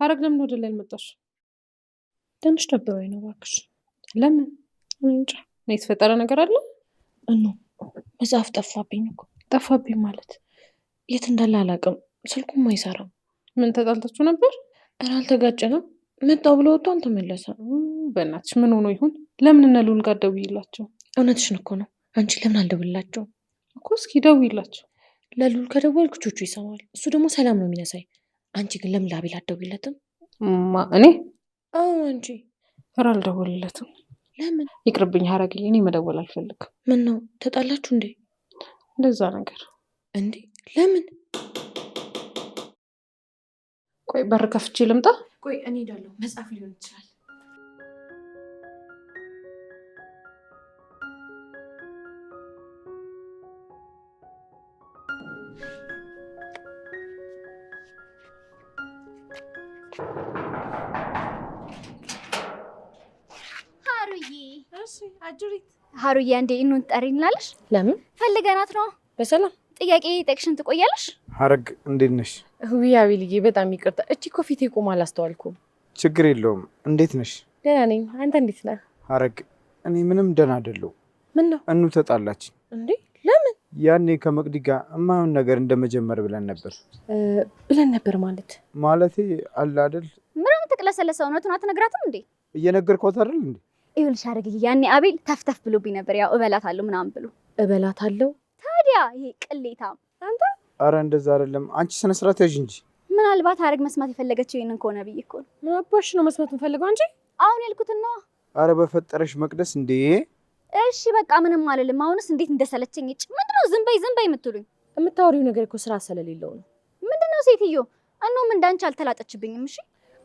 ሀረግ ለምን ወደ ላይ አልመጣሽ? ትንሽ ደብሮኝ ነው እባክሽ። ለምን? እንጃ። የተፈጠረ ነገር አለ? መጽሐፍ ጠፋብኝ እኮ። ጠፋብኝ ማለት? የት እንዳለ አላውቅም። ስልኩም አይሰራም። ምን ተጣልታችሁ ነበር? ኧረ አልተጋጨንም። መጣው ብሎ ወጥቶ አልተመለሰም። በእናትሽ ምን ሆኖ ይሁን? ለምን እነ ልዑል ጋር ደውይላቸው። እውነትሽን እኮ ነው። አንቺ ለምን አልደውልላቸውም እኮ? እስኪ ደውይላቸው። ለልዑል ከደወልኩ ቹቹ ይሰማል። እሱ ደግሞ ሰላም ነው የሚነሳኝ። አንቺ ግን ለምን ለአቤል አትደውይለትም? እኔ? አዎ አንቺ። ኧረ አልደውልለትም። ለምን? ይቅርብኝ ሀረግዬ፣ እኔ መደወል አልፈልግም። ምን ነው ተጣላችሁ እንዴ? እንደዛ ነገር እንዴ? ለምን? ቆይ በር ከፍቼ ልምጣ። ቆይ እኔ እሄዳለሁ። መጽሐፍ ሊሆን ይችላል። ሀሩዬ አንዴ እኑን ጠሪልናለሽ? ለምን? ፈልገናት ነው። በሰላም ጥያቄ ጠቅሽን ትቆያለሽ? ሀረግ እንዴት ነሽ? ውይ አቤልዬ በጣም ይቅርታ። እቺ እኮ ፊቴ ቆማ አላስተዋልኩም። ችግር የለውም። እንዴት ነሽ? ደህና ነኝ። አንተ እንዴት ነህ? ሀረግ እኔ ምንም ደህና አይደለሁ። ምን ነው? እኑ ተጣላች። እንዴ? ለምን? ያኔ ከመቅዲ ጋር የማይሆን ነገር እንደመጀመር ብለን ነበር ማለቴ አለ አይደል? ምንም ተቅለሰለሰ። እውነቱን አትነግራትም እንዴ? እየነገርኳት አይደል እንዴ? ይኸውልሽ ሀረግዬ፣ ያኔ አቤል ተፍተፍ ብሎብኝ ነበር። ያው እበላታለሁ ምናምን ብሎ። እበላታለሁ? ታዲያ ይሄ ቅሌታም አንተ። አረ እንደዛ አይደለም። አንቺ ስነ ስርዓት ያዥ እንጂ። ምናልባት ሀረግ መስማት የፈለገችው ይሄንን ከሆነ ብዬ እኮ ነው። ምን አባሽ ነው መስማት የምፈልገው አንቺ? አሁን ያልኩትን ነው። አረ በፈጠረሽ መቅደስ እንዴ! እሺ በቃ ምንም አልልም። አሁንስ እንዴት እንደሰለቸኝ። ምንድነው ዝም በይ የምትሉኝ? የምታወሪው ነገር እኮ ስራ ስለሌለው ነው። ምንድነው ሴትዮ? እኖም እንዳንቺ አልተላጠችብኝም። እሺ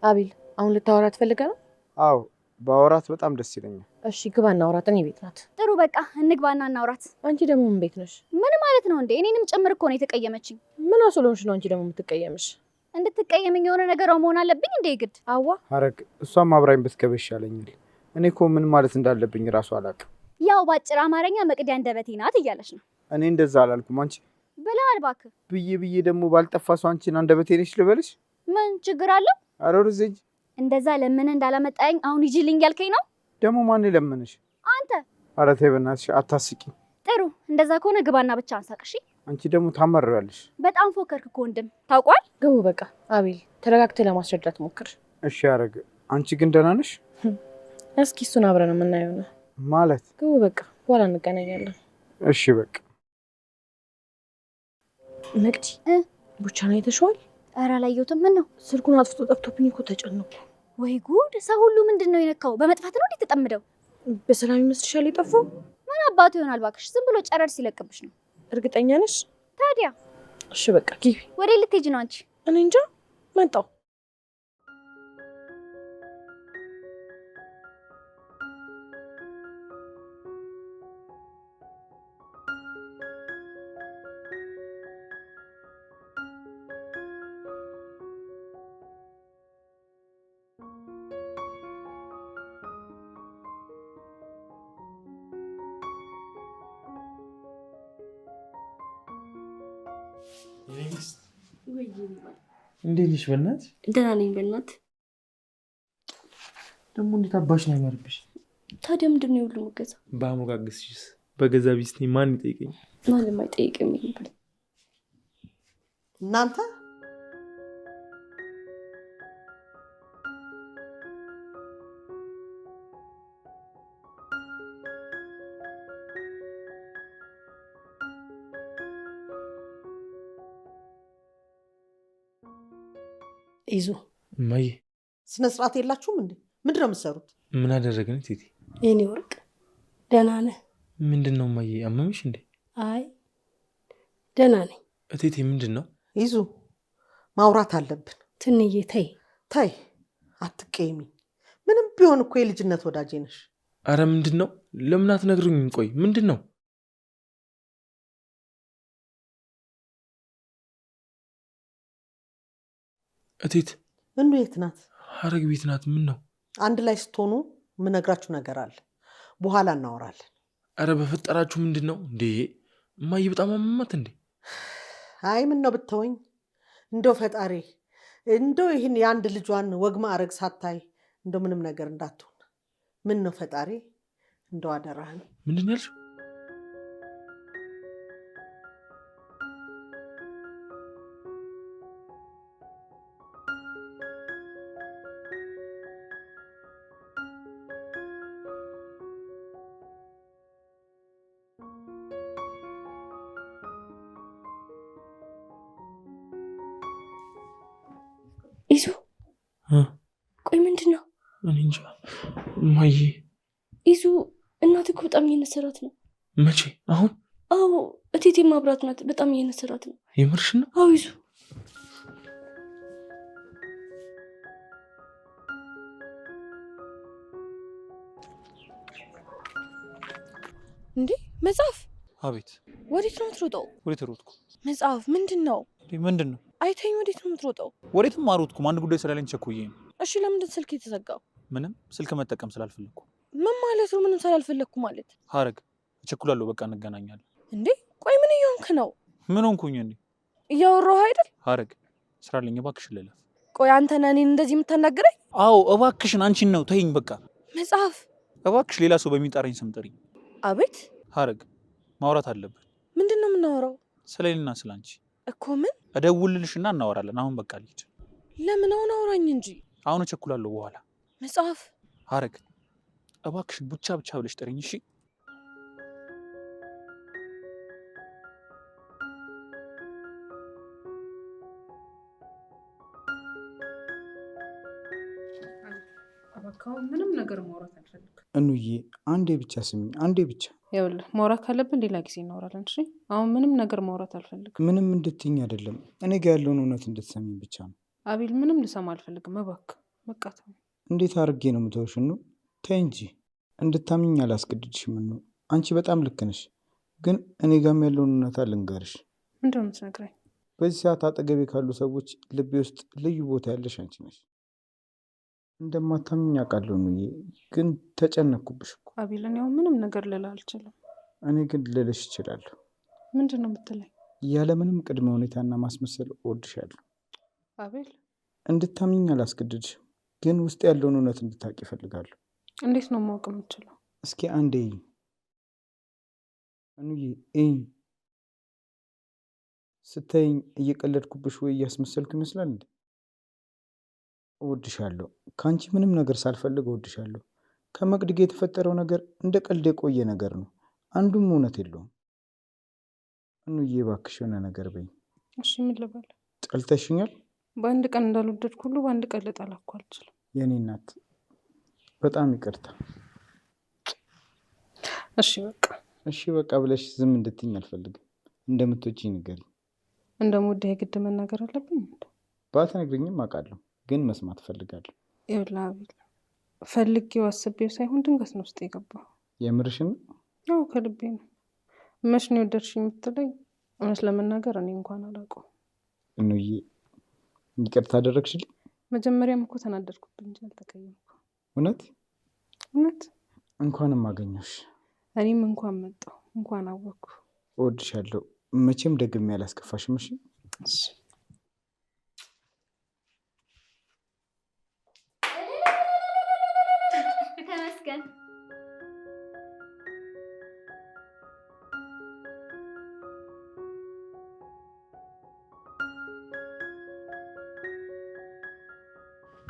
አቤል፣ አሁን ልታወራ ትፈልጋ ነው? አዎ ባወራት በጣም ደስ ይለኛል። እሺ ግባ እናውራት። እኔ ቤት ናት። ጥሩ በቃ እንግባና እናውራት። አንቺ ደግሞ ምን ቤት ነሽ? ምን ማለት ነው እንዴ? እኔንም ጭምር እኮ ነው የተቀየመችኝ። ምን አስሎንሽ ነው አንቺ ደግሞ የምትቀየምሽ? እንድትቀየምኝ የሆነ ነገር መሆን አለብኝ እንዴ ግድ? አዋ ሀረግ፣ እሷም አብራኝ ብትገባ ይሻለኛል። እኔ እኮ ምን ማለት እንዳለብኝ እራሱ አላውቅም። ያው ባጭር አማርኛ መቅዲ አንደበቴ ናት እያለች ነው። እኔ እንደዛ አላልኩም። አንቺ ብለሃል እባክህ። ብዬ ደግሞ ባልጠፋ ሰው አንቺን አንደበቴ ነሽ ልበልሽ? ምን ችግር አለው? አረ ርዝጅ እንደዛ ለምን እንዳላመጣኝ አሁን ይጅልኝ ያልከኝ ነው? ደግሞ ማን ለምንሽ? አንተ። አረ ተይ በእናትሽ አታስቂኝ። ጥሩ እንደዛ ከሆነ ግባና ብቻ አንሳቅሽ። አንቺ ደግሞ ታመሪያለሽ። በጣም ፎከርክ እኮ ወንድም፣ ታውቋል። ግቡ በቃ። አቤል ተረጋግተህ ለማስረዳት ሞክር። እሺ ሀረግ፣ አንቺ ግን ደህና ነሽ? እስኪ እሱን አብረን የምናየው ነው ማለት። ግቡ በቃ፣ በኋላ እንገናኛለን። እሺ በቃ። መቅዲ ቡቻን አይተሽዋል? ኧረ አላየሁትም። ምን ነው? ስልኩን አጥፍቶ ጠፍቶብኝ እኮ ተጨነኩ። ወይ ጉድ! ሰው ሁሉ ምንድነው የነካው? በመጥፋት ነው እንዴ ተጠምደው? በሰላም ይመስልሻል የጠፋው? ምን አባቱ ይሆናል እባክሽ። ዝም ብሎ ጨረር ሲለቅብሽ ነው። እርግጠኛ ነሽ? ታዲያ። እሺ በቃ ግቢ። ወዴት ልትሄጂ ነው አንቺ? እኔ እንጃ። መጣሁ። እንዴት ነሽ? በእናትሽ ደህና ነኝ። በእናትህ ደግሞ እንዴት አባሽ ነው ያማርብሽ? ታዲያ ምንድን ነው የሁሉ መገዛ? በአሞጋገስሽስ በገዛ ቢስቲ ማን ይጠይቀኝ? ማንም አይጠይቅም። እናንተ ይዞ እማዬ፣ ስነ ስርዓት የላችሁም እንዴ? ምንድን ነው የምትሰሩት? ምን አደረግን? ቲቲ የኔ ወርቅ ደህና ነህ? ምንድን ነው እማዬ? አመመሽ እንዴ? አይ ደህና ነኝ። እቴቴ ምንድን ነው? ይዙ ማውራት አለብን። ትንዬ ተይ ተይ፣ አትቀይሚ። ምንም ቢሆን እኮ የልጅነት ወዳጄ ነሽ። አረ ምንድን ነው? ለምን አትነግሩኝም? ቆይ ምንድን ነው? እቴት እኑ የት ናት? ሀረግ ቤት ናት። ምን ነው? አንድ ላይ ስትሆኑ የምነግራችሁ ነገር አለ፣ በኋላ እናወራለን። አረ በፈጠራችሁ ምንድን ነው እንዴ? እማዬ በጣም አመማት እንዴ? አይ ምን ነው ብትተወኝ። እንደው ፈጣሪ እንደው ይህን የአንድ ልጇን ወግ ማዕረግ ሳታይ እንደው ምንም ነገር እንዳትሆን። ምን ነው ፈጣሪ እንደው አደራህን። ምንድን ነው ያልሽው? ይዙ ቆይ ምንድን ነው? እኔ እንጃ እማዬ። ይዙ እናት እኮ በጣም እየነሰራት ነው። መቼ? አሁን? አዎ እቴቴ ማብራት ናት። በጣም እየነሰራት ነው። የምርሽ ነው? አዎ ይዙ እንዴ መጽሐፍ። አቤት። ወዴት ነው የምትሮጠው? ወዴት ሮጥኩ? መጽሐፍ ምንድን ነው? ምንድን ነው? አይተኝ ወዴት ነው የምትሮጠው? ወዴትም አልሮጥኩም። አንድ ጉዳይ ስላለኝ ቸኩዬ ነው። እሺ ለምንድን ስልክ የተዘጋው? ምንም ስልክ መጠቀም ስላልፈለግኩ። ምን ማለት ነው? ምንም ስላልፈለግኩ ማለት? ሀረግ እቸኩላለሁ። በቃ እንገናኛለን። እንዴ ቆይ ምን እየሆንክ ነው? ምን ሆንኩኝ እንዴ? እያወራሁ አይደል? ሀረግ ስራ አለኝ፣ እባክሽን ልለፍ። ቆይ አንተ ነህ እኔን እንደዚህ የምታናግረኝ? አዎ እባክሽን፣ አንቺን ነው። ተይኝ በቃ። መጽሐፍ እባክሽ ሌላ ሰው በሚጠራኝ ስም ጥሪኝ። አቤት። ሀረግ ማውራት አለብን። ምንድን ነው የምናወራው? ስለ እኔና ስለ አንቺ እኮ ምን? እደውልልሽና እናወራለን። አሁን በቃ ልሂድ። ለምን? አሁን አውራኝ እንጂ። አሁን እቸኩላለሁ በኋላ። መጽሐፍ ሀረግ እባክሽን ብቻ ብለሽ ጥሪኝ እሺ? አሁን ምንም ነገር ማውራት አልፈልግም። እንዬ አንዴ ብቻ ስሚኝ፣ አንዴ ብቻ። ይኸውልህ ማውራት ካለብን ሌላ ጊዜ እናወራለን። እሺ አሁን ምንም ነገር ማውራት አልፈልግም። ምንም እንድትይኝ አይደለም፣ እኔ ጋር ያለውን እውነት እንድትሰሚኝ ብቻ ነው። አቤል ምንም ልሰማ አልፈልግም። እባክህ በቃ ተው። እንዴት አድርጌ ነው የምተውሽ? ነው ተይ እንጂ። እንድታምኝ አላስገድድሽም። ነው አንቺ በጣም ልክ ነሽ፣ ግን እኔ ጋርም ያለውን እውነታ ልንገርሽ። ምንድን ነው የምትነግረኝ? በዚህ ሰዓት አጠገቤ ካሉ ሰዎች ልቤ ውስጥ ልዩ ቦታ ያለሽ አንቺ ነሽ። እንደማታምኝ አውቃለሁ ነው፣ ግን ተጨነኩብሽ እኮ። አቤል እኔ አሁን ምንም ነገር ልልህ አልችልም። እኔ ግን ልልሽ እችላለሁ። ምንድን ነው የምትለኝ? ያለምንም ቅድመ ሁኔታና ማስመሰል እወድሻለሁ። አቤል እንድታምኝ አላስገድድሽም፣ ግን ውስጥ ያለውን እውነት እንድታውቂ እፈልጋለሁ። እንዴት ነው ማወቅ የምችለው? እስኪ አንዴ እንዬ እኝ ስታይኝ እየቀለድኩብሽ ወይ እያስመሰልኩ ይመስላል እንዴ? እወድሻለሁ። ከአንቺ ምንም ነገር ሳልፈልግ እወድሻለሁ። ከመቅድጌ የተፈጠረው ነገር እንደ ቀልድ የቆየ ነገር ነው። አንዱም እውነት የለውም። እንዬ እባክሽ የሆነ ነገር በይኝ። እሺ ምን ልበል? ጠልተሽኛል? በአንድ ቀን እንዳልወደድኩ ሁሉ በአንድ ቀን ልጠላ እኮ አልችልም። የኔ እናት በጣም ይቅርታ። እሺ በቃ ብለሽ ዝም እንድትይኝ አልፈልግም። እንደምትወጪኝ ንገሪኝ። እንደምወድህ የግድ መናገር አለብኝ? ባትነግሪኝም አውቃለሁ፣ ግን መስማት እፈልጋለሁ። ይኸውልህ አቤል ፈልጌው አስቤው ሳይሆን ድንገት ነው ውስጥ የገባው። የምርሽን? አዎ ከልቤ ነው። መች ነው የወደድሽኝ የምትለኝ? እውነት ለመናገር እኔ እንኳን አላውቀውም። እንዬ ይቅርታ አደረግሽልኝ? መጀመሪያም እኮ ተናደድኩብኝ እንጂ አልተቀየምኩ። እውነት እንኳንም አገኘሁሽ። እኔም እንኳን መጣሁ፣ እንኳን አወቅኩ። እወድሻለሁ። መቼም ደግሜ ያላስከፋሽም። እሺ ተመስገን።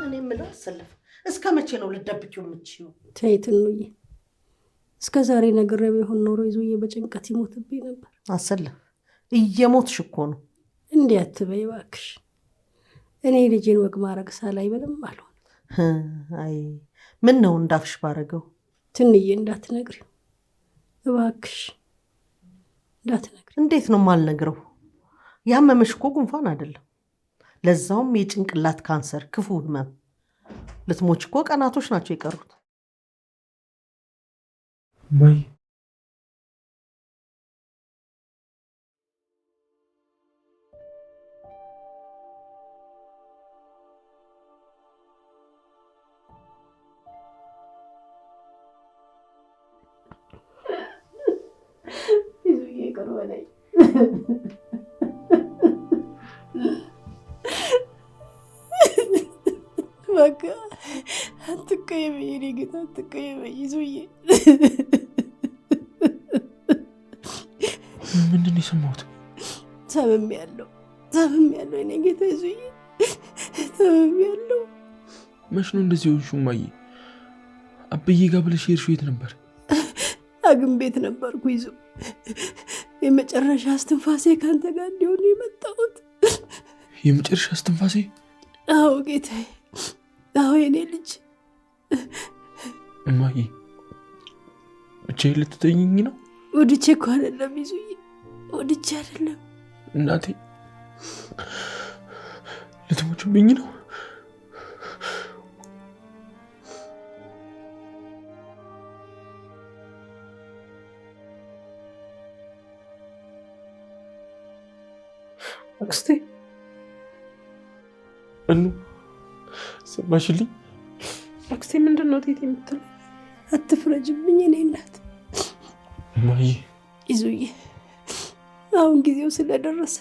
እኔ የምለው አሰለፍ እስከ መቼ ነው ልደብቂው የምትችይው? ተይ ትንዬ፣ እስከ ዛሬ ነግሬው ቢሆን ኖሮ ይዞዬ በጭንቀት ይሞትብኝ ነበር። አሰለፍ እየሞትሽ እኮ ነው። እንዲህ አትበይ እባክሽ። እኔ ልጄን ወግ ማድረግ ሳላይ ምንም አልሆንም። አይ ምን ነው እንዳፍሽ ባረገው። ትንዬ እንዳትነግሪው እባክሽ፣ እንዳትነግሪው። እንዴት ነው የማልነግረው? ያመመሽ እኮ ጉንፋን አይደለም፣ ለዛውም የጭንቅላት ካንሰር፣ ክፉ ህመም። ልትሞች እኮ ቀናቶች ናቸው የቀሩት። ማይ ይዞዬ ይቅር በለኝ። አትቀየመኝ፣ እኔ ጌታ አትቀየመኝ ይዙዬ። ምንድን ነው የሰማሁት? ታምሜያለሁ እኔ ጌታ ይዙዬ፣ ታምሜያለሁ። መች ነው እንደዚህ ሆንሽው እማዬ? አብዬ ጋር ብለሽ ሄድሽው የት ነበር? ሐኪም ቤት ነበርኩ ይዙ። የመጨረሻ እስትንፋሴ ካንተ ጋር እንዲሆን የመጣሁት። የመጨረሻ እስትንፋሴ? አዎ ጌታዬ፣ አዎ የኔ ልጅ። እማዬ ብቻዬን ልትተኝኝ ነው? ወድቼ እኮ አይደለም ይዙዬ፣ ወድቼ አይደለም። እናቴ ልትሞችብኝ ነው? አክስቴ እኑ ሰማሽልኝ? አክስቴ ምንድን ነው ቴት የምትለው? አትፍረጅብኝ እኔ እናት። እማዬ ይዙዬ፣ አሁን ጊዜው ስለደረሰ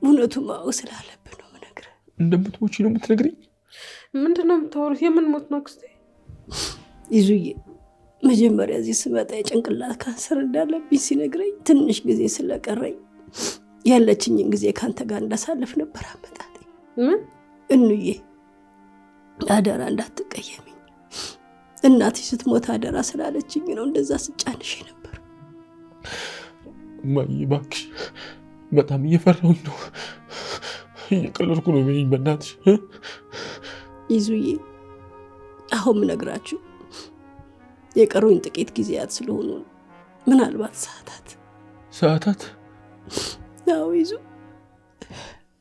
እውነቱ ማወቅ ስላለብን ነው የምነግርህ። እንደምትሞቺ ነው የምትነግሪኝ? ምንድን ነው የምታወሩት? የምን ሞት ነው አክስቴ? ይዙዬ፣ መጀመሪያ እዚህ ስመጣ የጭንቅላት ካንሰር እንዳለብኝ ሲነግረኝ ትንሽ ጊዜ ስለቀረኝ ያለችኝን ጊዜ ካንተ ጋር እንዳሳልፍ ነበር አመጣጤ። ምን? እንዬ አደራ እንዳትቀየሚኝ፣ እናትሽ ስትሞት አደራ ስላለችኝ ነው እንደዛ ስጫንሽ ነበር። እማዬ እባክሽ፣ በጣም እየፈራሁኝ ነው። እየቀለድኩ ነው በይኝ በእናትሽ። ይዙዬ፣ አሁን ምነግራችሁ የቀሩኝ ጥቂት ጊዜያት ስለሆኑ ነው። ምናልባት ሰዓታት። አዎ ይዙ፣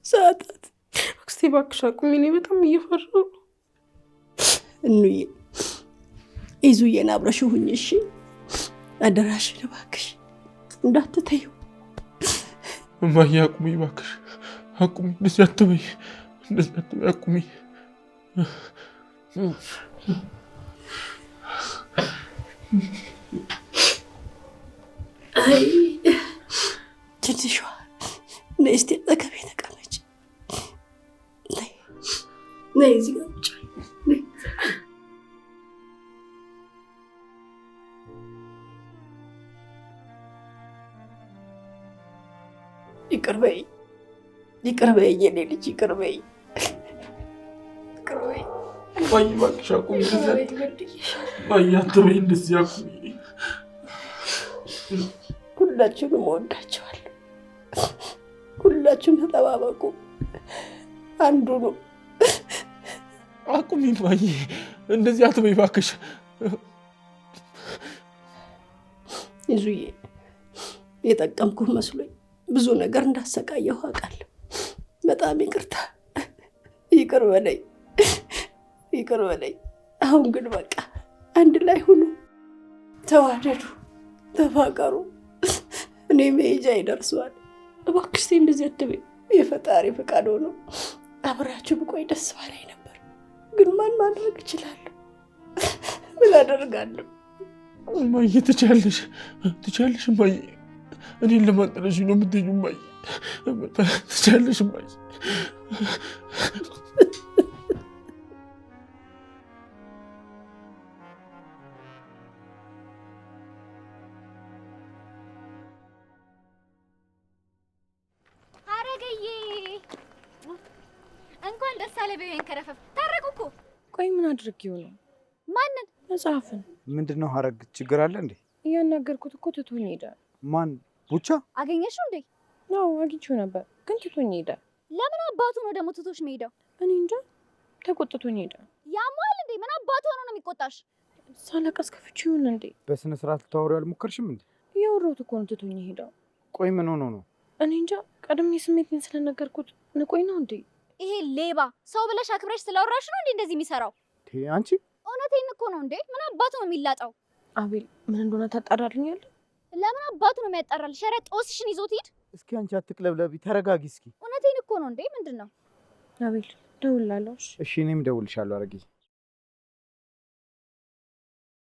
ሰዓታት። አክስቴ እባክሽ አቁሚ፣ እኔ በጣም እየፈራሁ ነው። እንዬ ይዙዬን አብረሽው ሁኚ እሺ? አደራሽን እባክሽ እንዳትተዩ። እማዬ አቁሚ እባክሽ፣ አቁሚ። እንደዚህ አትበይ፣ አቁሚ። አይ ትንሿ ነይ እስቲ አጠገቤ ተቀመጭ። ነይ እዚህ ጋር ቁጭ በይ። ይቅር በይ የኔ ልጅ፣ ይቅር በይ። እማዬ እባክሽ አቁሚ፣ እማዬ አትበይ፣ እንደዚህ አቁሚ። ሁላችሁንም እወዳቸዋለሁ። ሁላችሁም ተጠባበቁ፣ አንዱ ነው። አቁሚ እማዬ፣ እንደዚህ አትበይ እባክሽ። ይዙዬ፣ የጠቀምኩህ መስሎኝ ብዙ ነገር እንዳሰቃየሁ አውቃለሁ። በጣም ይቅርታ፣ ይቅር በለኝ። አሁን ግን በቃ አንድ ላይ ሁኑ፣ ተዋደዱ፣ ተፋቀሩ። እኔ መሄጃ ይደርሰዋል። እባክሽ እንደዚህ አትበይ። የፈጣሪ ፈቃድ ሆኖ አብራችሁ ብቆይ ደስ ባለኝ ነበር፣ ግን ማን ማድረግ እችላለሁ? ምን አደርጋለሁ? እማዬ ትቻለሽ እማዬ። እኔን ለማጠለሽ ነው የምትይኙ እማዬ። ትቻለሽ እማዬ። አረገዬ እንኳን ደስ አለ በይን። ከረፈፍ ታረቁ እኮ። ቆይ ምን አድርጌው ነው? ማንን? መጽሐፍን። ምንድን ነው ሀረግ? ችግር አለ እንዴ? እያናገርኩት እኮ ትቶኝ ሄዳል። ማን? ቡቻ? አገኘሽው እንዴ? አዎ አግኝቼው ነበር፣ ግን ትቶኝ ሄዳል። ለምን አባቱ ነው ደግሞ ትቶሽ መሄደው? እኔ እንጃ፣ ተቆጥቶኝ ሄዳል። ያሟል እንዴ? ምን አባቱ ሆኖ ነው የሚቆጣሽ? ሳላቀስ ከፍቼው ይሁን እንዴ? በስነ ስርዓት ልታወሪው አልሞከርሽም እንዴ? እያወራሁት እኮ ነው ትቶኝ ሄዳው። ቆይ ምን ሆኖ ነው? እኔ እንጃ፣ ቀድሜ ስሜቴን ስለነገርኩት ንቆኝ ነው እንዴ? ይሄ ሌባ ሰው ብለሽ አክብረሽ ስለወራሽ ነው እንዴ እንደዚህ የሚሰራው? አንቺ እውነቴን እኮ ነው እንዴ። ምን አባቱ ነው የሚላጣው? አቤል ምን እንደሆነ ታጣራልኛለህ? ለምን አባቱ ነው የሚያጣራልሽ? ኧረ ጦስሽን ይዞት ሂድ። እስኪ አንቺ አትቅለብለቢ፣ ተረጋጊ እስኪ። እውነቴን እኮ ነው እንዴ። ምንድን ነው? አቤል ደውላለሁ። እሺ እኔም ደውልሻለሁ። አረጊ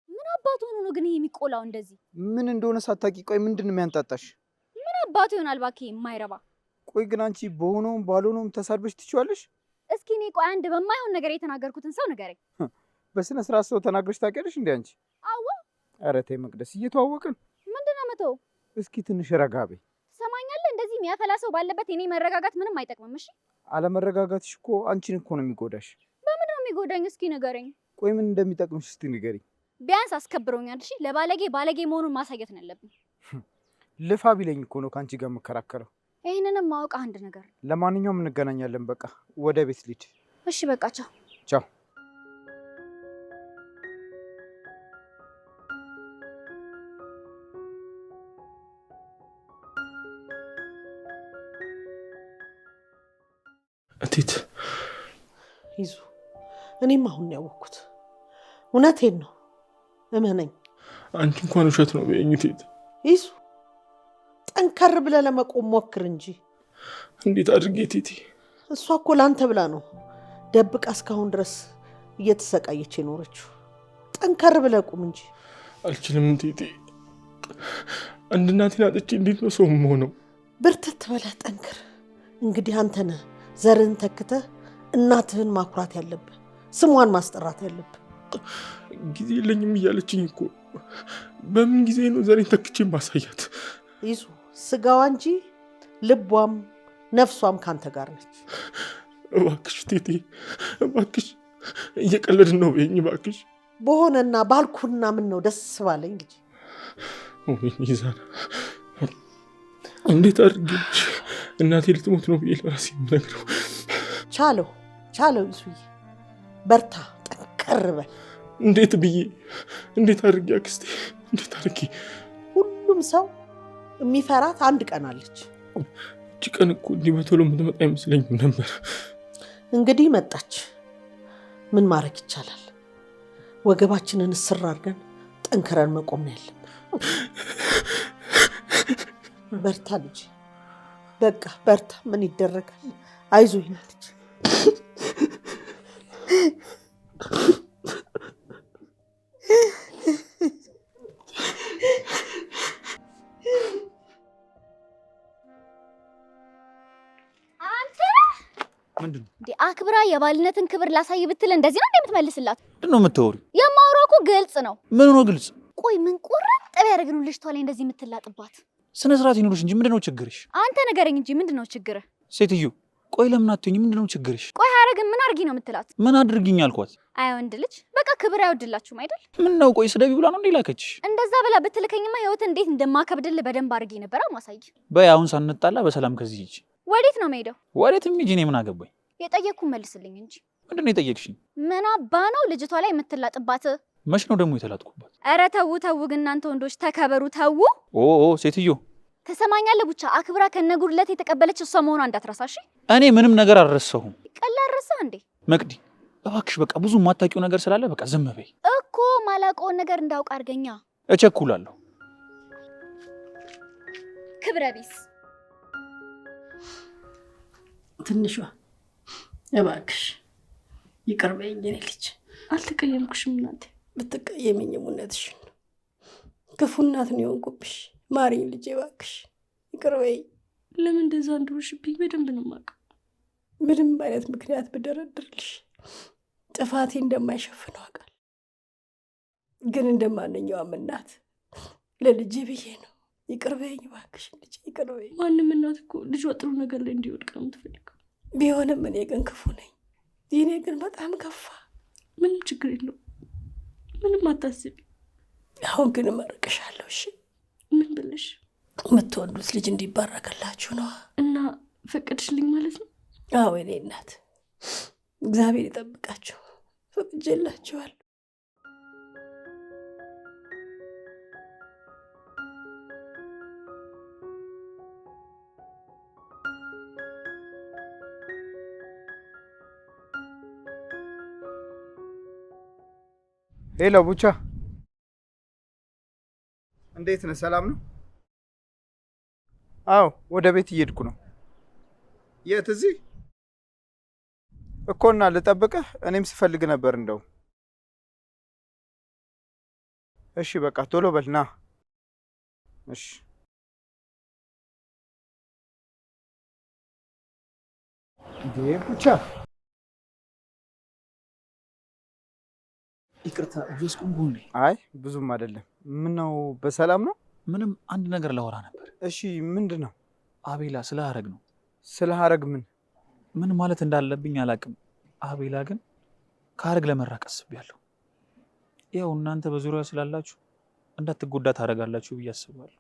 ምን አባቱ ሆኖ ነው ግን ይሄ የሚቆላው እንደዚህ? ምን እንደሆነ ሳታቂ። ቆይ ምንድን ነው የሚያንጣጣሽ? ምን አባቱ ይሆናል እባክህ የማይረባ። ቆይ ግን አንቺ በሆነውም ባልሆነውም ተሳድበሽ ትችዋለሽ? እስኪ እኔ ቆይ አንድ በማይሆን ነገር የተናገርኩትን ሰው ንገረኝ። በስነ ስርዓት ሰው ተናግረሽ ታውቂያለሽ እንዴ አንቺ? አዎ። ኧረ ተይ መቅደስ፣ እየተዋወቅን ምንድነው መተው? እስኪ ትንሽ ረጋ በይ። ትሰማኛለህ? እንደዚህ የሚያፈላ ሰው ባለበት የኔ መረጋጋት ምንም አይጠቅምም። እሺ አለመረጋጋትሽ እኮ አንቺን እኮ ነው የሚጎዳሽ። በምንድን ነው የሚጎዳኝ? እስኪ ንገረኝ። ቆይ ምን እንደሚጠቅምሽ እስቲ ንገሪኝ። ቢያንስ አስከብሮኛል። እሺ ለባለጌ ባለጌ መሆኑን ማሳየት ነው ያለብኝ። ልፋ ቢለኝ እኮ ነው ከአንቺ ጋር የምከራከረው። ይህንንም ማወቅ አንድ ነገር ነው። ለማንኛውም እንገናኛለን። በቃ ወደ ቤት ልሂድ። እሺ በቃ ቻው ቻው። እቴት ይዙ፣ እኔም አሁን ነው ያወቅኩት። እውነቴን ነው፣ እመነኝ። አንቺ እንኳን ውሸት ነው በይኝ እቴት። ይዙ፣ ጠንከር ብለህ ለመቆም ሞክር እንጂ። እንዴት አድርጌ እቴቴ? እሷ እኮ ላንተ ብላ ነው ደብቃ እስካሁን ድረስ እየተሰቃየች የኖረችው። ጠንከር ብለህ ቁም እንጂ። አልችልም እቴቴ። አንድ እናቴን አጥቼ እንዴት ነው ሰው የምሆነው? ብርትት በለህ ጠንክር። እንግዲህ አንተ ነህ ዘርህን ተክተህ እናትህን ማኩራት ያለብህ፣ ስሟን ማስጠራት ያለብህ። ጊዜ የለኝም እያለችኝ እኮ። በምን ጊዜ ነው ዘሬን ተክቼ ማሳያት? ይዙ፣ ስጋዋ እንጂ ልቧም ነፍሷም ካንተ ጋር ነች። እባክሽ እቴቴ፣ እባክሽ እየቀለድን ነው በይኝ እባክሽ። በሆነና ባልኩና ምን ነው ደስ ባለኝ እንጂ። ወይኔ ይዛና፣ እንዴት አድርጌሽ እናቴ ልትሞት ነው ብዬ ለራሴ የምነግረው? ቻለው ቻለው፣ ይሱዬ በርታ፣ ጠንከር በል። እንዴት ብዬ እንዴት አድርጌ አክስቴ፣ እንዴት አድርጌ? ሁሉም ሰው የሚፈራት አንድ ቀን አለች። እቺ ቀን እኮ እንዲህ በቶሎ የምትመጣ አይመስለኝም ነበር። እንግዲህ መጣች። ምን ማድረግ ይቻላል? ወገባችንን እስር አድርገን ጠንክረን መቆም ነው ያለብን። በርታ ልጅ፣ በቃ በርታ። ምን ይደረጋል? አይዞህ ልጅ። ምንድነው አክብራ የባልነትን ክብር ላሳይ ብትል እንደዚህ ነው እንደምትመልስላት? ምንድነው የምታወሪው? የማወራው እኮ ግልጽ ነው። ምን ሆኖ ግልጽ? ቆይ ምን ቁርጥ ቢያደርግ ነው ልጅቷ ላይ እንደዚህ የምትላጥባት? ስነ ስርዓት ይኑርሽ እንጂ ምንድነው ችግርሽ? አንተ ንገረኝ እንጂ ምንድነው ችግርህ? ሴትዮ ቆይ ለምን አትይኝ? ምንድነው ችግርሽ? ቆይ ሀረግን ምን አድርጊ ነው የምትላት? ምን አድርጊኝ አልኳት? አይ ወንድ ልጅ በቃ ክብር አይወድላችሁም አይደል? ምን ነው ቆይ ስደቢ ብላ ነው እንዴ ላከችሽ? እንደዛ ብላ ብትልከኝማ ህይወት እንዴት እንደማከብድልህ በደንብ አድርጌ ነበር ማሳይ። በይ አሁን ሳንጣላ በሰላም ከዚህ ሂጂ። ወዴት ነው የምሄደው? ወዴትም ሂጂ፣ እኔ ምን አገባኝ? የጠየቅኩህ መልስልኝ እንጂ። ምንድነው የጠየቅሽኝ? ምን አባ ነው ልጅቷ ላይ የምትላጥባት? መች ነው ደግሞ የተላጥኩባት? ኧረ ተው ተው ግን እናንተ ወንዶች ተከበሩ ተው። ኦ ሴትዮ ተሰማኛለህ? ብቻ አክብራ ከነጉድለት የተቀበለች እሷ መሆኗ እንዳትረሳሽ። እኔ ምንም ነገር አልረሳሁም። ቀላል ረሳህ እንዴ? መቅዲ እባክሽ በቃ ብዙ የማታውቂው ነገር ስላለ በቃ ዝም በይ እኮ። ማላውቀውን ነገር እንዳውቅ አድርገኛ። እቸኩላለሁ። ክብረ ቢስ ትንሿ እባክሽ ይቅር በይኝ የኔ ልጅ። አልተቀየምኩሽም እናቴ። ብትቀየሚኝም እውነትሽን ነው። ክፉ እናት ነው የሆንኩብሽ። ማሪኝ ልጄ እባክሽ ይቅር በይኝ። ለምን እንደዛ እንደሆንሽብኝ በደንብ ነው የማውቀው። ምንም አይነት ምክንያት ብደረድርልሽ ጥፋቴ እንደማይሸፍነው አውቃለሁ። ግን እንደማንኛውም እናት ለልጄ ብዬ ነው። ይቅር በይኝ እባክሽ ልጄ ይቅር በይኝ። ማንም እናት እኮ ልጇ ጥሩ ነገር ላይ እንዲወድቅ ነው የምትፈልገው። ቢሆንም እኔ ግን ክፉ ነኝ። ይኔ ግን በጣም ከፋ። ምንም ችግር የለውም፣ ምንም አታስቢ። አሁን ግን እመርቅሻለሁ። እሺ? ምን ብለሽ? የምትወዱት ልጅ እንዲባረከላችሁ ነው። እና ፈቀድሽልኝ ማለት ነው? አዎ የኔ እናት፣ እግዚአብሔር ይጠብቃችሁ። ፈቅጄላችኋል። ሄሎ ቡቻ፣ እንዴት ነህ? ሰላም ነው? አዎ ወደ ቤት እየሄድኩ ነው። የት? እዚህ እኮ። እና ልጠብቅህ? እኔም ስፈልግ ነበር እንደው። እሺ በቃ ቶሎ በል ና። እሺ ቡቻ ይቅርታ ወይስኩን ነኝ። አይ ብዙም አይደለም። ምነው በሰላም ነው? ምንም አንድ ነገር ላወራ ነበር። እሺ ምንድን ነው? አቤላ ስለ ሀረግ ነው። ስለ ሀረግ ምን ማለት እንዳለብኝ አላውቅም። አቤላ ግን ከሀረግ ለመራቅ አስቤያለሁ። ያው እናንተ በዙሪያ ስላላችሁ እንዳትጎዳ ታደርጋላችሁ ብዬ አስባለሁ።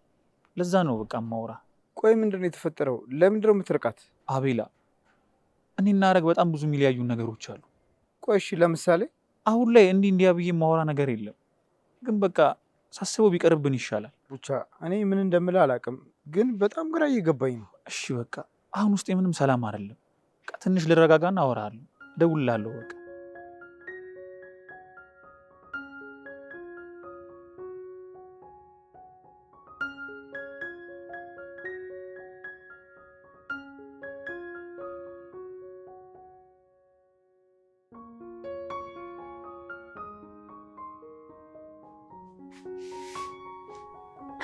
ለዛ ነው በቃ ማውራ። ቆይ ምንድን ነው የተፈጠረው? ለምንድን ነው የምትርቃት? አቤላ እኔና ሀረግ በጣም ብዙ የሚለያዩ ነገሮች አሉ። ቆይ እሺ ለምሳሌ? አሁን ላይ እንዲያ ብዬ ማውራ ነገር የለም፣ ግን በቃ ሳስበው ቢቀርብን ይሻላል። ብቻ እኔ ምን እንደምልህ አላውቅም፣ ግን በጣም ግራ እየገባኝ ነው። እሺ በቃ አሁን ውስጥ ምንም ሰላም አይደለም። በቃ ትንሽ ልረጋጋና አወራለሁ፣ እደውልልሃለሁ በቃ።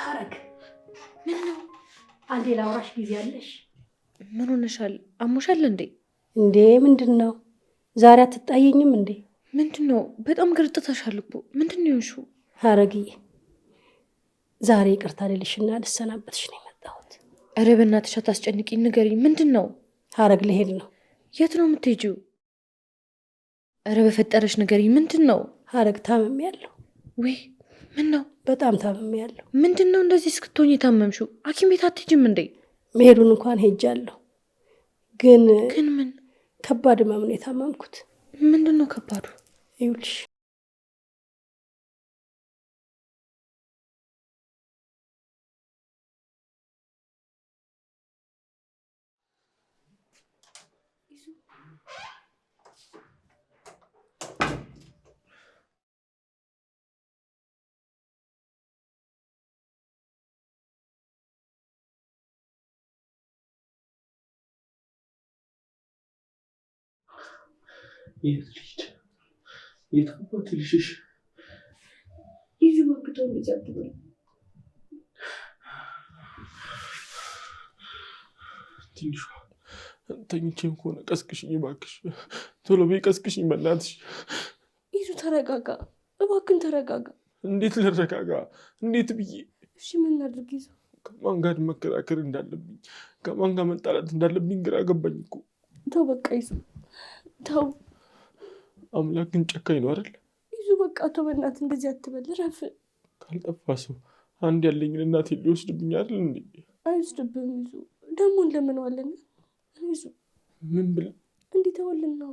ሀረግ ምን ነው? አንዴ ላውራሽ ጊዜ አለሽ? ምን ሆነሻል? አሞሻል እንዴ? እንዴ ምንድን ነው? ዛሬ አትታየኝም እንዴ? ምንድን ነው? በጣም ገርጥተሻል እኮ። ምንድን ነው የሆንሽው? ሀረግዬ ዛሬ ይቅርታ ልልሽና ልሰናበትሽ ነው የመጣሁት። ኧረ በእናትሽ አታስጨንቂኝ፣ ንገሪኝ። ምንድን ነው? ሀረግ ልሄድ ነው። የት ነው የምትሄጂው? ኧረ በፈጠረሽ ንገሪኝ። ምንድን ነው? ሀረግ ታምሜያለሁ። ወይ ምን ነው? በጣም ታምሜያለሁ። ምንድን ነው እንደዚህ እስክትሆኝ የታመምሽው? ሐኪም ቤት አትሄጂም እንዴ? መሄዱን እንኳን ሄጃለሁ፣ ግን ምን? ከባድ ህመም ነው የታመምኩት። ምንድን ነው ከባዱ? ይኸውልሽ የት አባት ልሽሽ? ይዙ ወቅቶ እንደዚህ አትበል። ትንሿ ተኝቼም ከሆነ ቀስቅሽኝ እባክሽ፣ ቶሎ በይ ቀስቅሽኝ በእናትሽ። ይዙ ተረጋጋ እባክን ተረጋጋ። እንዴት ልረጋጋ? እንዴት ብዬ? እሺ ምን ላድርግ? ይዙ ከማን ጋር መከራከር እንዳለብኝ፣ ከማን ጋር መጣላት እንዳለብኝ ግራ ገባኝ እኮ። ተው በቃ ይዙ ተው። አምላክ ግን ጨካኝ ነው አይደል? ይዙ በቃ ተው በእናትህ እንደዚህ አትበል፣ ረፍ። ካልጠፋ ሰው አንድ ያለኝን እናቴን ሊወስድብኝ አይደል እንዴ? አይወስድብህም ይዙ፣ ደግሞ እንለምነዋለን። ይዙ ምን ብለን እንዲተወልን ነው?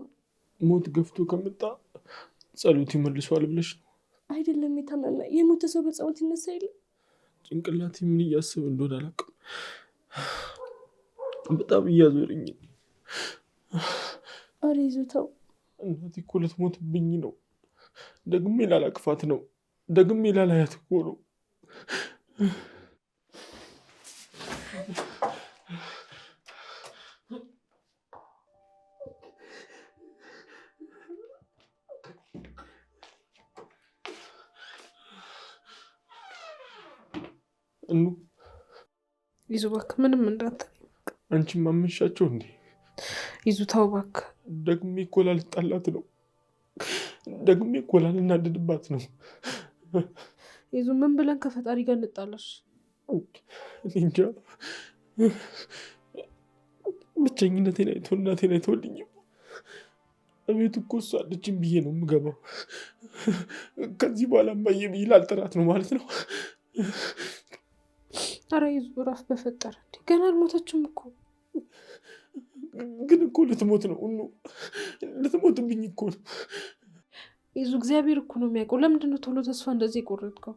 ሞት ገፍቶ ከመጣ ጸሎት ይመልሰዋል ብለሽ ነው? አይደለም የታመመ የሞተ ሰው በጸሎት ይነሳ የለ። ጭንቅላቴ ምን እያሰበ እንደሆነ አላውቅም፣ በጣም እያዞረኝ። ኧረ ይዙ ተው። እናቴ እኮ ልትሞትብኝ ነው። ደግሜ ላላቅፋት ነው፣ ደግሜ ላላያት እኮ ነው። እኑ ይዙ እባክህ ምንም እንዳትል። አንቺም አመንሻቸው እንዴ? ይዙ ተው እባክህ። ደግሜ እኮ ላልጣላት ነው፣ ደግሜ እኮ ላልናደድባት ነው። ይዙ ምን ብለን ከፈጣሪ ጋር እንጣላሽ? እንጃ ብቸኝነቴን አይቶ እናቴን አይቶልኝም። እቤት እኮ እሷ አለችኝ ብዬ ነው የምገባው። ከዚህ በኋላ እማዬ ብዬ ላልጠራት ነው ማለት ነው? ኧረ ይዙ እረፍ በፈጠረ። ገና አልሞተችም እኮ። ግን እኮ ልትሞት ነው እኑ፣ ልትሞትብኝ እኮ ነው። ይዙ እግዚአብሔር እኮ ነው የሚያውቀው። ለምንድን ነው ቶሎ ተስፋ እንደዚህ የቆረጥከው?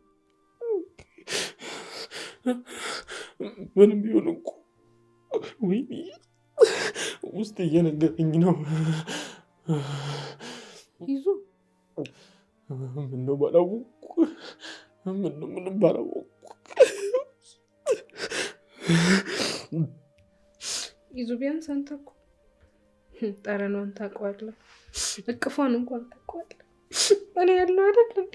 ምንም ቢሆን እኮ ወይ ውስጥ እየነገረኝ ነው። ይዙ ምነው ባላወቅኩ፣ ምንም ባላወቅኩ። ይዙ ቢያንስ አንተ እኮ ጠረኗን ታውቀዋለህ፣ እቅፏን እንኳን ታውቀዋለህ። እኔ ያለው አይደለም።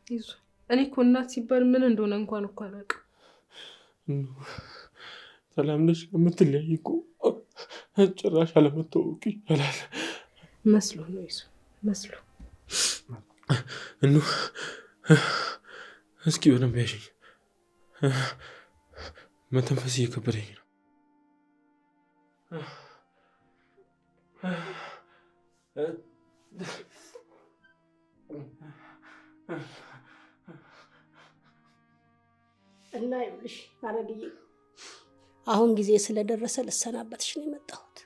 ይዙ እኔ እኮ እናት ሲባል ምን እንደሆነ እንኳን እኮ አላውቅም። ሰላም ነሽ የምትለያይ እኮ ጭራሽ አለመታወቁ ይባላል። መስሎ ነው ይሱ መስሎ። እኑ እስኪ በደንብ ያሽኝ፣ መተንፈስ እየከበደኝ ነው። እና ይኸውልሽ አረግዬ አሁን ጊዜ ስለደረሰ ልሰናበትሽ ነው የመጣሁት።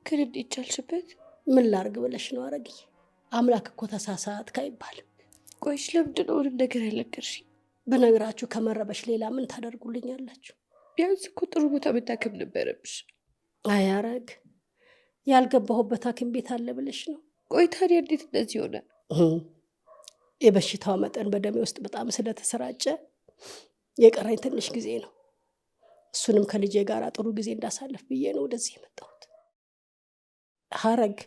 ከልብ ይቻልሽበት ምን ላርግ ብለሽ ነው አረግዬ? አምላክ እኮ ተሳሳትክ አይባልም። ቆይሽ ለምንድን ነው ምንም ነገር ያልነገርሽኝ? በነገራችሁ ከመረበሽ ሌላ ምን ታደርጉልኛላችሁ? ቢያንስ እኮ ጥሩ ቦታ መታከም ነበረብሽ። አይ አረግ ያልገባሁበት ሐኪም ቤት አለ ብለሽ ነው? ቆይ ታዲያ እንዴት እንደዚህ ሆነ? የበሽታው መጠን በደሜ ውስጥ በጣም ስለተሰራጨ የቀረኝ ትንሽ ጊዜ ነው። እሱንም ከልጄ ጋር ጥሩ ጊዜ እንዳሳለፍ ብዬ ነው ወደዚህ የመጣሁት። ሀረግ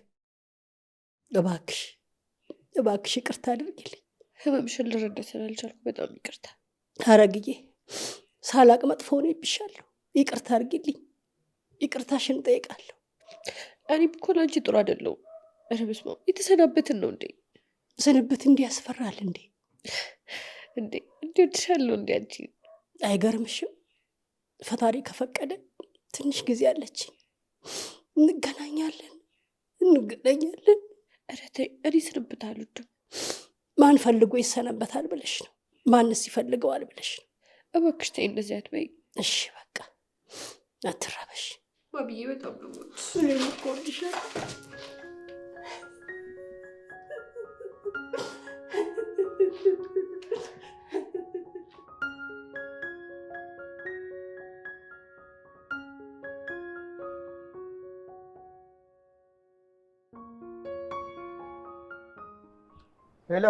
እባክሽ እባክሽ ይቅርታ አድርጊልኝ። ህመምሽን ልረዳ ስላልቻልኩ በጣም ይቅርታ። ሀረግዬ ሳላቅ መጥፎ ሆኜብሻለሁ። ይቅርታ አድርጊልኝ። ይቅርታሽን እጠይቃለሁ። እኔም እኮ ለአንቺ ጥሩ አይደለሁም። ኧረ በስመ አብ የተሰናበትን ነው እንዴ? ስንብት እንዲህ ያስፈራል እንዴ? እንዲወድሻለሁ እንዴ አንቺ? አይገርምሽም? ፈጣሪ ከፈቀደ ትንሽ ጊዜ አለችኝ። እንገናኛለን። ኧረ ተይ፣ እኔ ስንብት አልወድም። ማን ፈልጎ ይሰነበታል ብለሽ ነው? ማንስ ይፈልገዋል ብለሽ ነው? እባክሽ ተይ እንደዚህ አትበይ። እሺ በቃ አትረበሽ። ማብዬ በጣም ነው እወድሻለሁ። ሄሎ፣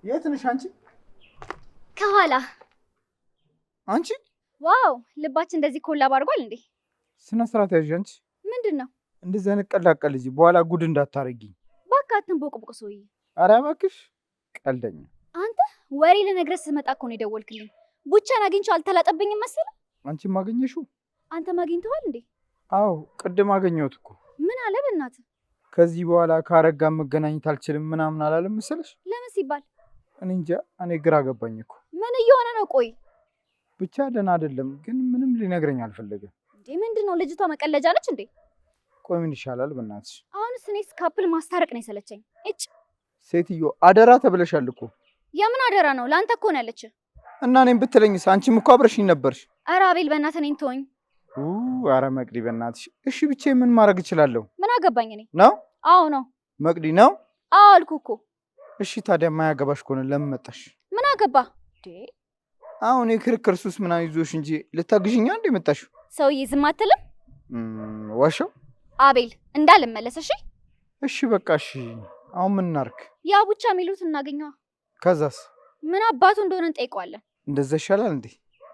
የት ነሽ አንቺ? ከኋላ። አንቺ? ዋው ልባችን እንደዚህ ኮላብ አድርጓል እንዴ? ስነ ስርዓት ያዥ አንቺ። ምንድን ነው እንደዚህ አይነት ቀላቀል እዚህ በኋላ ጉድ እንዳታረጊኝ። እባክህ አትንቦቅቦቅ ሰውዬ። ኧረ እባክሽ ቀልደኛ። አንተ ወሬ ልነግርህ ስመጣ እኮ ነው የደወልክልኝ። ቡቻን አግኝቼው አልተላጠብኝም መሰለህ? አንቺም አገኘሽው? አንተም አግኝተዋል እንዴ? አዎ ቅድም አገኘሁት እኮ። ምን አለ በእናትህ? ከዚህ በኋላ ካረጋ መገናኘት አልችልም ምናምን አላለም መሰለሽ? ለምን ሲባል? እኔ እንጃ፣ እኔ ግራ ገባኝ እኮ። ምን እየሆነ ነው? ቆይ ብቻ ደህና አይደለም፣ ግን ምንም ሊነግረኝ አልፈለገም። እንዴ ምንድን ነው? ልጅቷ መቀለጃ ነች እንዴ? ቆይ ምን ይሻላል በእናትሽ? አሁንስ እኔስ ካፕል ማስታረቅ ነው የሰለቸኝ። እጭ ሴትዮ አደራ ተብለሻል እኮ። የምን አደራ ነው? ለአንተ እኮ ነው ያለች። እና እኔም ብትለኝስ? አንቺም እኮ አብረሽኝ ነበርሽ። ኧረ አቤል በእናትህ እኔን ተወኝ። ኧረ መቅዲ በእናትሽ እሺ። ብቻ ምን ማድረግ እችላለሁ? ምን አገባኝ እኔ ነው? አዎ ነው። መቅዲ ነው? አዎ አልኩህ እኮ። እሺ ታዲያ የማያገባሽ ከሆነ ለምን መጣሽ? ምን አገባ? አሁን የክርክር ሱስ ምናምን ይዞሽ እንጂ ልታግዥኛ እንደ መጣሽው? ሰውዬ ዝም አትልም? ዋሻው አቤል እንዳልመለስ። እሺ እሺ በቃ እሺ። አሁን ምን እናርግ? ያ ቡቻ የሚሉት እናገኘዋ። ከዛስ? ምን አባቱ እንደሆነ እንጠይቀዋለን። እንደዛ ይሻላል እንዴ?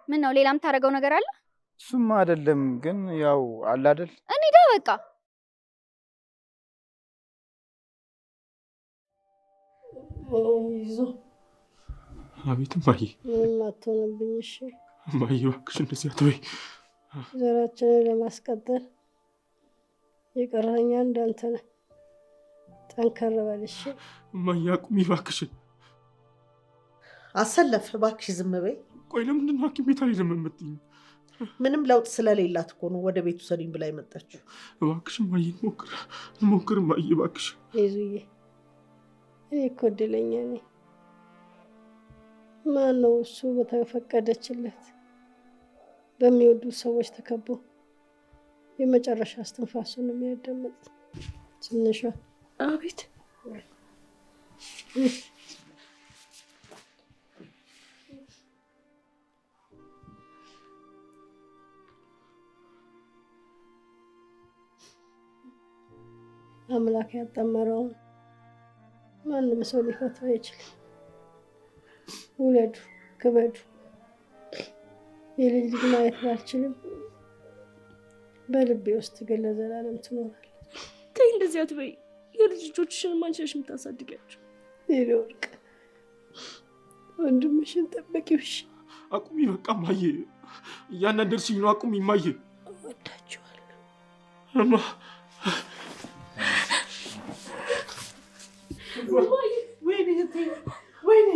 ምን ነው ሌላ የምታደርገው ነገር አለ? እሱማ አይደለም ግን ያው አለ አይደል? እንሂዳ በቃ። ይዞ አቤት እማዬ። ምንም አትሆንብኝ። እሺ እማዬ እባክሽ እንደዚህ አትበይ። ዘራችንን ለማስቀጠል የቀረኛ እንዳንተ ነህ። ጠንከር በል እሺ። እማዬ አቁሚ እባክሽን። አሰለፍ እባክሽ ዝም በይ። ቆይ ለምንድን ነው ሐኪም ቤት አልሄድም የምትይኝ? ምንም ለውጥ ስለሌላት እኮ ነው ወደ ቤቱ ሰሪኝ ብላ የመጣችው። እባክሽ እማዬ እንሞክር እማዬ እባክሽ። ይዙዬ እኔ እኮ እድለኛ ነኝ። ማን ነው እሱ በተፈቀደችለት በሚወዱት ሰዎች ተከቦ የመጨረሻ እስትንፋሱን የሚያዳምጥ ትንሿ። አቤት አምላክ ያጠመረውን ማንም ሰው ሊፈታው አይችልም። ውለዱ፣ ክበዱ። የልጅ ልጅ ማየት ባልችልም በልቤ ውስጥ ግን ለዘላለም ትኖራለች። ተይ እንደዚህ አትበይ። የልጅ ልጆችሽን ማንሸሽ የምታሳድጊያቸው። የኔ ወርቅ ወንድምሽን ጠበቂው። እሺ አቁሚ በቃ እማዬ። እያናደድሽኝ ነው። አቁም ይማየ። እወዳችኋለሁ። እማ ወይኔ ወይኔ ወይኔ